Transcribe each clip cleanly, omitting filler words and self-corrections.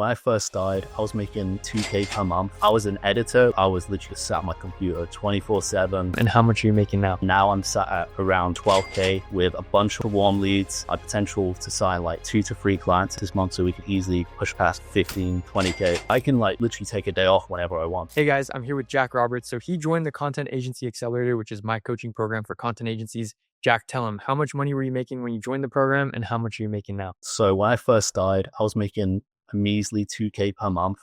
when I first started, I was making 2K per month. I was an editor. I was literally sat at my computer 24/7. And how much are you making now? Now I'm sat at around 12K with a bunch of warm leads. I potential to sign like 2 to 3 clients this month, so we could easily push past 15, 20K. I can like literally take a day off whenever I want. Hey guys, I'm here with Jack Roberts. So he joined the Content Agency Accelerator, which is my coaching program for content agencies. Jack, tell him, how much money were you making when you joined the program and how much are you making now? So when I first started, I was making a measly 2K per month.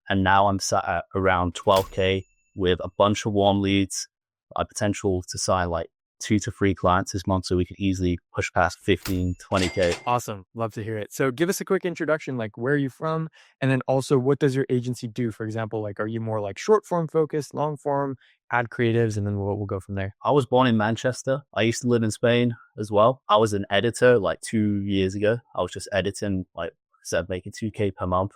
And now I'm sat at around 12K with a bunch of warm leads. I potential to sign like 2 to 3 clients this month, so we could easily push past 15, 20K. Awesome. Love to hear it. So give us a quick introduction, like where are you from? And then also what does your agency do? For example, like, are you more like short form focused, long form, ad creatives? And then we'll go from there. I was born in Manchester. I used to live in Spain as well. I was an editor like 2 years ago. I was just editing, like I said, making 2K per month.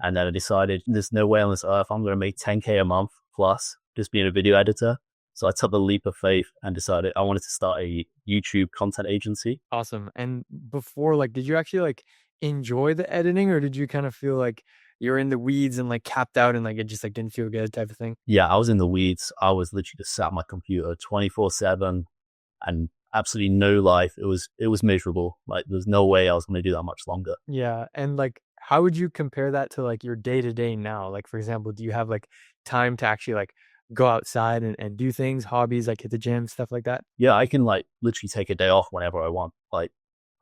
And then I decided there's no way on this earth I'm going to make 10K a month plus just being a video editor. So I took the leap of faith and decided I wanted to start a YouTube content agency. Awesome. And before, like, did you actually like enjoy the editing, or did you kind of feel like you're in the weeds and like capped out and like it just like didn't feel good type of thing? Yeah, I was in the weeds. I was literally just sat at my computer 24/7 and absolutely no life. It was miserable. Like there's no way I was going to do that much longer. Yeah. And like, how would you compare that to like your day to day now? Like, for example, do you have like time to actually like go outside and do things, hobbies, like hit the gym, stuff like that? Yeah, I can like literally take a day off whenever I want. Like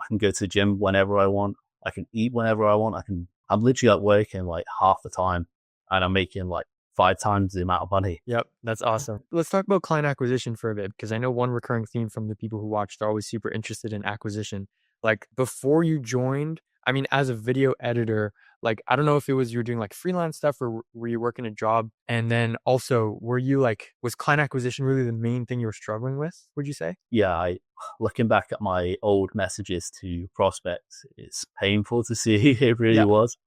I can go to the gym whenever I want. I can eat whenever I want. I'm literally like working like half the time and I'm making like 5 times the amount of money. Yep, that's awesome. Let's talk about client acquisition for a bit, because I know one recurring theme from the people who watch, they're always super interested in acquisition. Like before you joined, I mean, as a video editor, like, I don't know if it was you were doing like freelance stuff or were you working a job? And then also, were you like, was client acquisition really the main thing you were struggling with, would you say? Yeah, looking back at my old messages to prospects, it's painful to see. It really Yeah. was.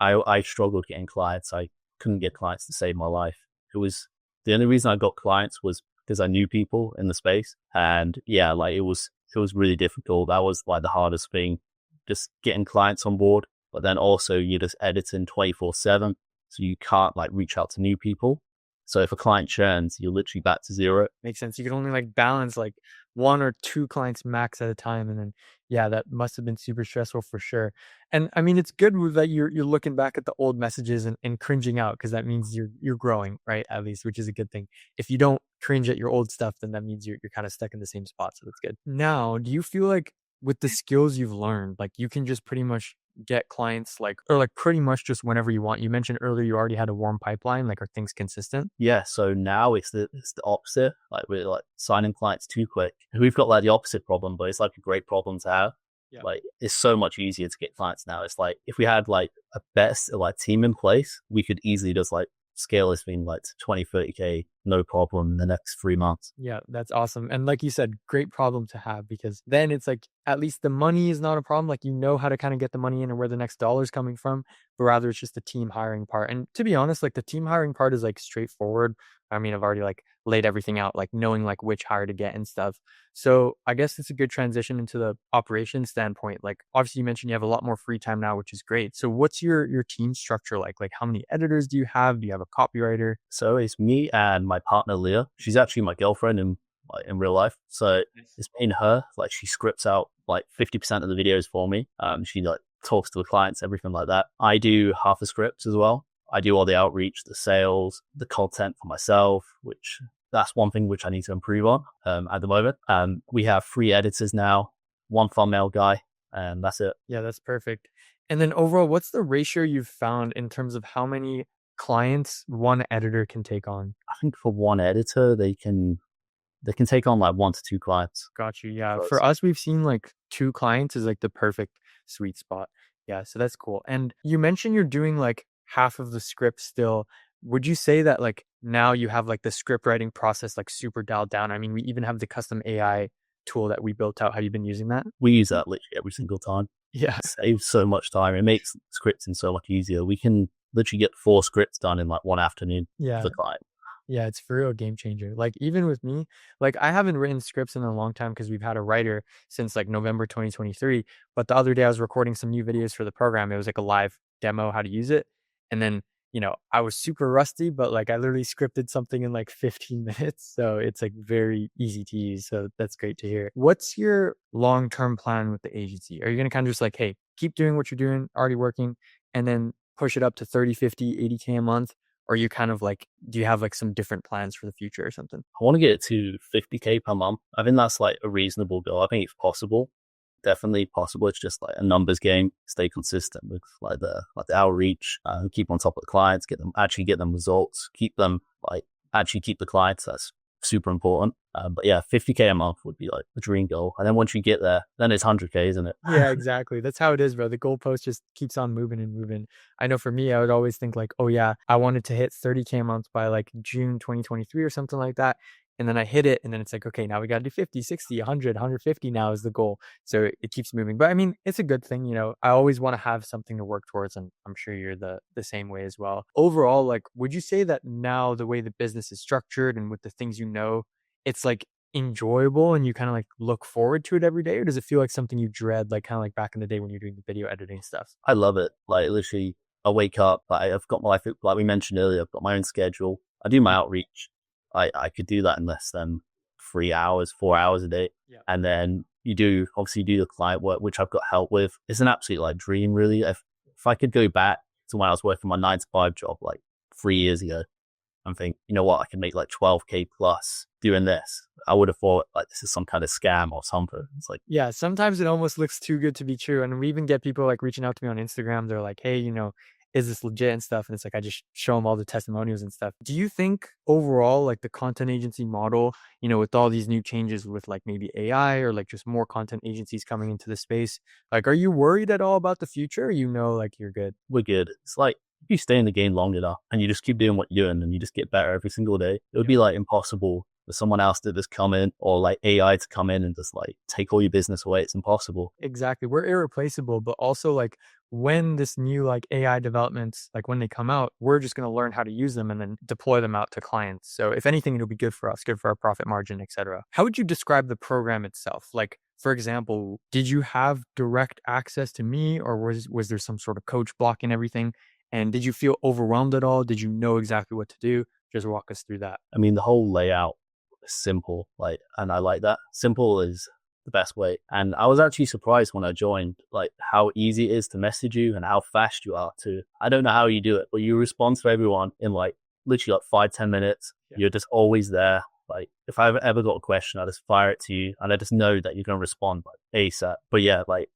I struggled getting clients. I couldn't get clients to save my life. It was the only reason I got clients was because I knew people in the space. And yeah, like it was really difficult. That was like the hardest thing, just getting clients on board. But then also you're just editing 24/7. So you can't like reach out to new people. So if a client churns, you're literally back to zero. Makes sense. You can only like balance like 1 or 2 clients max at a time. And then, yeah, that must have been super stressful for sure. And I mean, it's good with that you're looking back at the old messages and cringing out, because that means you're growing, right? At least, which is a good thing. If you don't cringe at your old stuff, then that means you're kind of stuck in the same spot. So that's good. Now, do you feel like with the skills you've learned, like you can just pretty much get clients like, or like pretty much just whenever you want? You mentioned earlier you already had a warm pipeline. Like, are things consistent? Yeah, so now it's the opposite. Like we're like signing clients too quick. We've got like the opposite problem, but it's like a great problem to have. Yeah. Like it's so much easier to get clients now. It's like if we had like a best like team in place, we could easily just like scale this thing like to 20, 30K, no problem in the next 3 months. Yeah, that's awesome. And like you said, great problem to have, because then it's like at least the money is not a problem. Like you know how to kind of get the money in and where the next dollar is coming from, but rather it's just the team hiring part. And to be honest, like the team hiring part is like straightforward. I mean, I've already like laid everything out, like knowing like which hire to get and stuff. So I guess it's a good transition into the operations standpoint. Like obviously you mentioned you have a lot more free time now, which is great. So what's your team structure like? Like how many editors do you have? Do you have a copywriter? So it's me and my partner Leah. She's actually my girlfriend in real life. So it's me and her. Like she scripts out like 50% of the videos for me. She like talks to the clients, everything like that. I do half the scripts as well. I do all the outreach, the sales, the content for myself, which that's one thing which I need to improve on at the moment. We have 3 editors now, 1 thumbnail guy, and that's it. Yeah, that's perfect. And then overall, what's the ratio you've found in terms of how many clients one editor can take on? I think for one editor, they can take on like 1 to 2 clients. Got you. Yeah. So For us, we've seen like 2 clients is like the perfect sweet spot. Yeah. So that's cool. And you mentioned you're doing like half of the script still. Would you say that like now you have like the script writing process like super dialed down? I mean, we even have the custom AI tool that we built out. Have you been using that? we use that literally every single time. Yeah. It saves so much time. It makes scripting so much easier. We can literally get 4 scripts done in like 1 afternoon Yeah. for the client. Yeah, it's for real a game changer. Like even with me, like I haven't written scripts in a long time because we've had a writer since like November 2023. But the other day I was recording some new videos for the program. It was like a live demo how to use it. And then, I was super rusty, but like I literally scripted something in like 15 minutes. So it's like very easy to use. So that's great to hear. What's your long-term plan with the agency? Are you going to kind of just like, hey, keep doing what you're doing, already working, and then push it up to 30, 50, 80K a month? Or you kind of like, do you have like some different plans for the future or something? I want to get it to 50K per month. I think that's like a reasonable goal. I think it's possible. Definitely possible. It's just like a numbers game. Stay consistent with like the outreach, keep on top of the clients, get them results, keep them like actually keep the clients. That's super important. But yeah, 50K a month would be like the dream goal. And then once you get there, then it's 100K, isn't it? Yeah, exactly. That's how it is, bro. The goalpost just keeps on moving and moving. I know for me, I would always think like, oh yeah, I wanted to hit 30K a month by like June 2023 or something like that. And then I hit it, and then it's like, okay, now we got to do 50, 60, 100, 150 now is the goal. So it keeps moving. But I mean, it's a good thing, I always want to have something to work towards, and I'm sure you're the same way as well. Overall, like, would you say that now the way the business is structured and with the things it's like enjoyable and you kind of like look forward to it every day, or does it feel like something you dread, like kind of like back in the day when you're doing the video editing stuff? I love it. Like literally, I wake up. Like I've got my life. Like we mentioned earlier, I've got my own schedule. I do my outreach. I could do that in less than 3 hours, 4 hours a day. Yeah. And then obviously you do the client work, which I've got help with. It's an absolute like dream, really. If I could go back to when I was working my 9 to 5 job like 3 years ago and think, you know what, I can make like 12K plus doing this. I would have thought like this is some kind of scam or something. It's like, Yeah, sometimes it almost looks too good to be true. And we even get people like reaching out to me on Instagram. They're like, hey, is this legit and stuff? And it's like, I just show them all the testimonials and stuff. Do you think overall, like the content agency model, with all these new changes with like maybe AI or like just more content agencies coming into the space, like, are you worried at all about the future? Or like you're good? we're good. It's like if you stay in the game long enough and you just keep doing what you're doing and you just get better every single day, it would Yeah. be like impossible for someone else to just come in or like AI to come in and just like take all your business away. It's impossible. Exactly. We're irreplaceable, but also like when this new like AI developments, like when they come out, we're just going to learn how to use them and then deploy them out to clients. So if anything, it'll be good for us, good for our profit margin, etc. How would you describe the program itself? Like, for example, did you have direct access to me, or was there some sort of coach blocking everything? And did you feel overwhelmed at all? Did you know exactly what to do? Just walk us through that. I mean, the whole layout is simple, like, and I like that. Simple is the best way. And I was actually surprised when I joined, like how easy it is to message you and how fast you are to. I don't know how you do it, but you respond to everyone in like literally like 5, 10 minutes. Yeah. You're just always there. Like if I've ever got a question, I just fire it to you, and I just know that you're gonna respond like ASAP. But yeah, like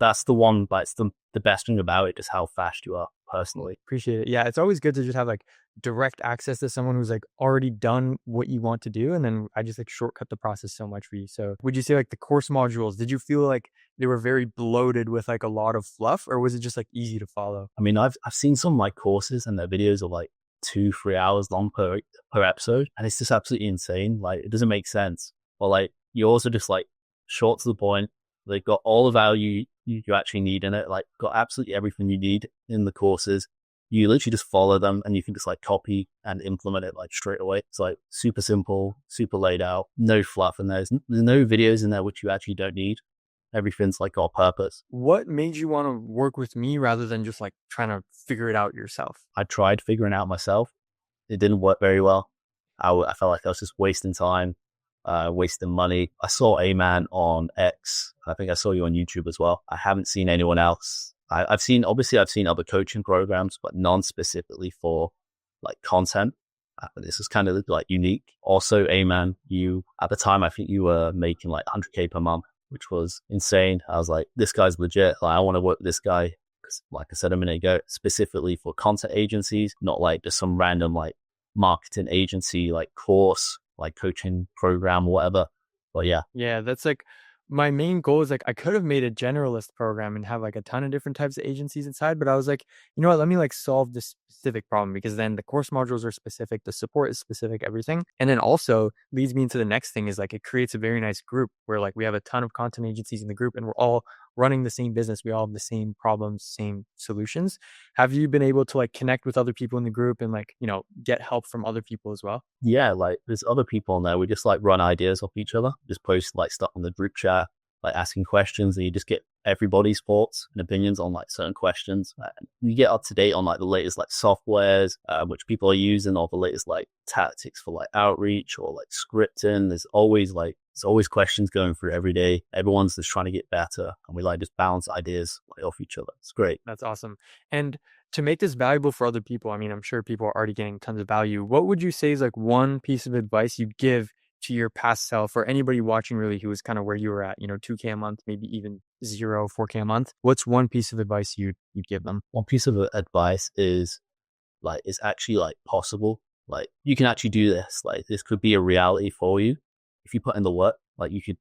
that's the one. Like it's the best thing about it, just how fast you are personally. Appreciate it. Yeah, it's always good to just have like direct access to someone who's like already done what you want to do. And then I just like shortcut the process so much for you. So would you say like the course modules, did you feel like they were very bloated with like a lot of fluff, or was it just like easy to follow? I mean, I've seen some of my courses and their videos are like 2, 3 hours long per episode, and it's just absolutely insane. Like it doesn't make sense. Or like you also just like short to the point. They've got all the value you actually need in it. Like got absolutely everything you need in the courses. You literally just follow them and you can just like copy and implement it like straight away. It's like super simple, super laid out, no fluff in there. There's no videos in there which you actually don't need. Everything's like got purpose. What made you want to work with me rather than just like trying to figure it out yourself? I tried figuring out myself. It didn't work very well. I felt like I was just wasting time, wasting money. I saw Ayman on X. I think I saw you on YouTube as well. I haven't seen anyone else. I've seen other coaching programs, but none specifically for like content. This is kind of like unique. Also, Ayman, you at the time, I think you were making like 100K per month, which was insane. I was like, this guy's legit. Like, I want to work with this guy. Because like I said a minute ago, specifically for content agencies, not like just some random like marketing agency, like course, like coaching program, or whatever. But yeah, Yeah, that's like my main goal is like I could have made a generalist program and have like a ton of different types of agencies inside, but I was like, you know what, let me like solve this specific problem, because then the course modules are specific, the support is specific, everything. And then also leads me into the next thing is like it creates a very nice group where like we have a ton of content agencies in the group and we're all running the same business. We all have the same problems, same solutions. Have you been able to like connect with other people in the group and like, get help from other people as well? yeah, like there's other people in there. We just like run ideas off each other, just post like stuff in the group chat. like asking questions, and you just get everybody's thoughts and opinions on like certain questions. You get up to date on like the latest like softwares which people are using, or the latest like tactics for like outreach or like scripting. There's always questions going through every day. Everyone's just trying to get better, and we like just bounce ideas like off each other. It's great. That's awesome. And to make this valuable for other people, I mean, I'm sure people are already getting tons of value. What would you say is like one piece of advice you'd give to your past self, or anybody watching really who was kind of where you were at, 2K a month, maybe even 4K a month? What's one piece of advice you'd give them? One piece of advice is like it's actually like possible. Like you can actually do this. Like this could be a reality for you if you put in the work. Like you could,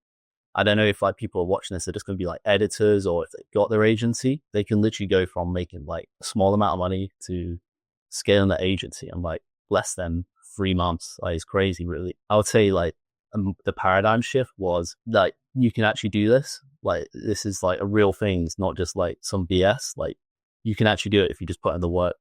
I don't know if like people are watching this, they're just going to be like editors, or if they've got their agency, they can literally go from making like a small amount of money to scaling the agency in like less than 3 months. Like it's crazy, really. I would say like the paradigm shift was like, you can actually do this. Like this is like a real thing. It's not just like some BS. Like you can actually do it if you just put in the work.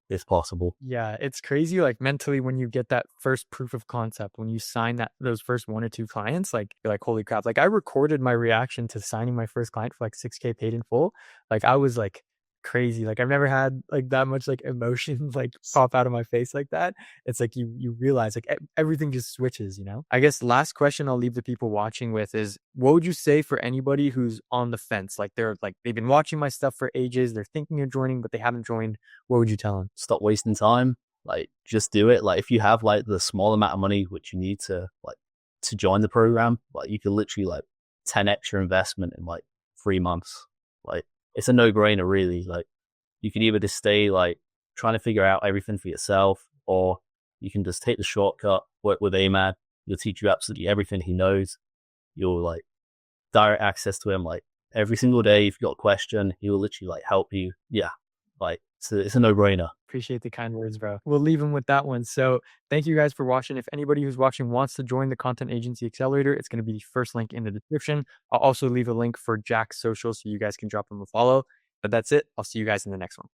It's possible. Yeah, it's crazy, like, mentally when you get that first proof of concept, when you sign those first 1 or 2 clients, like, you're like, "Holy crap." Like, I recorded my reaction to signing my first client for, like, 6K paid in full. Like, I was, like, crazy. Like, I've never had, like, that much, like, emotion, like, pop out of my face like that. It's like you realize, like, everything just switches, you know? I guess last question I'll leave the people watching with is, what would you say for anybody who's on the fence? Like, they've been watching my stuff for ages, they're thinking of joining, but they haven't joined. What would you tell them? Stop wasting time. Like just do it. Like if you have like the small amount of money which you need to like to join the program, like you could literally like 10x your investment in like 3 months. Like it's a no-brainer, really. Like you can either just stay like trying to figure out everything for yourself, or you can just take the shortcut, work with Ayman. He'll teach you absolutely everything he knows. You'll like direct access to him like every single day. If you've got a question, he will literally like help you. Yeah, like it's a no-brainer. Appreciate the kind words, bro. We'll leave them with that one. So thank you guys for watching. If anybody who's watching wants to join the Content Agency Accelerator, it's going to be the first link in the description. I'll also leave a link for Jack's social so you guys can drop him a follow. But that's it. I'll see you guys in the next one.